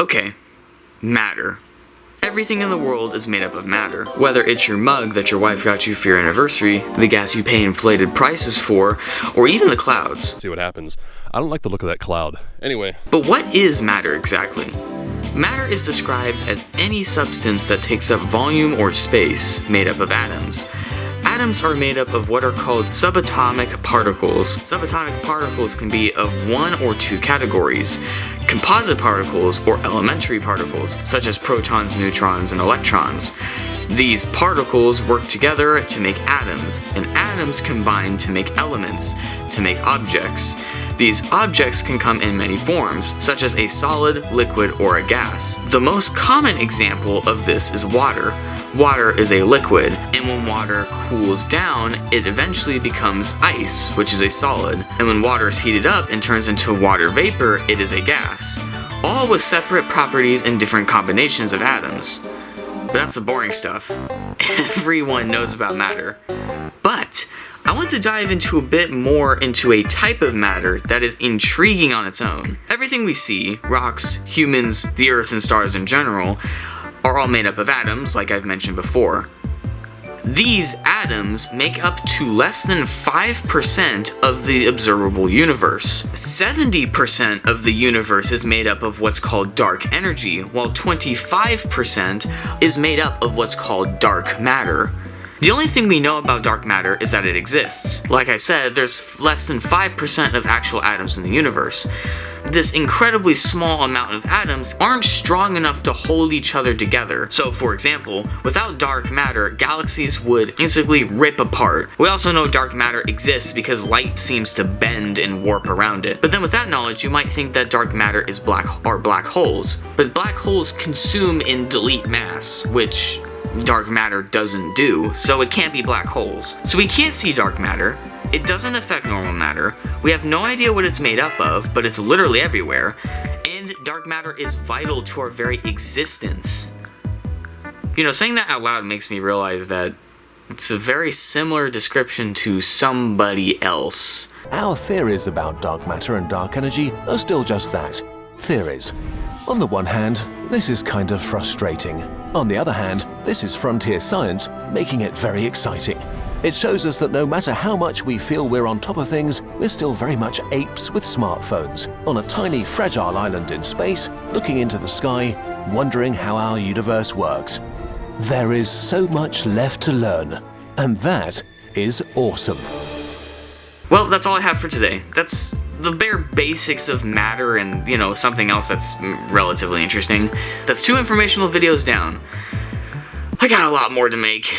Okay, matter. Everything in the world is made up of matter. Whether it's your mug that your wife got you for your anniversary, the gas you pay inflated prices for, or even the clouds. See what happens. I don't like the look of that cloud. Anyway. But what is matter exactly? Matter is described as any substance that takes up volume or space, made up of atoms. Atoms are made up of what are called subatomic particles. Subatomic particles can be of one or two categories: composite particles or elementary particles, such as protons, neutrons, and electrons. These particles work together to make atoms, and atoms combine to make elements, to make objects. These objects can come in many forms, such as a solid, liquid, or a gas. The most common example of this is water. Water is a liquid, and when water cools down, it eventually becomes ice, which is a solid. And when water is heated up and turns into water vapor, it is a gas. All with separate properties and different combinations of atoms. But that's the boring stuff. Everyone knows about matter. But I want to dive into a bit more into a type of matter that is intriguing on its own. Everything we see, rocks, humans, the earth, and stars in general, are all made up of atoms, like I've mentioned before. These atoms make up to less than 5% of the observable universe. 70% of the universe is made up of what's called dark energy, while 25% is made up of what's called dark matter. The only thing we know about dark matter is that it exists. Like I said, there's less than 5% of actual atoms in the universe. This incredibly small amount of atoms aren't strong enough to hold each other together. So, for example, without dark matter, galaxies would instantly rip apart. We also know dark matter exists because light seems to bend and warp around it. But then with that knowledge, you might think that dark matter is black holes. But black holes consume and delete mass, which dark matter doesn't do, so it can't be black holes. So we can't see dark matter. It doesn't affect normal matter. We have no idea what it's made up of, but it's literally everywhere. And dark matter is vital to our very existence. You know, saying that out loud makes me realize that it's a very similar description to somebody else. Our theories about dark matter and dark energy are still just that, theories. On the one hand, this is kind of frustrating. On the other hand, this is frontier science, making it very exciting. It shows us that no matter how much we feel we're on top of things, we're still very much apes with smartphones, on a tiny, fragile island in space, looking into the sky, wondering how our universe works. There is so much left to learn, and that is awesome. Well, that's all I have for today. That's the bare basics of matter and, something else that's relatively interesting. That's 2 informational videos down. I got a lot more to make.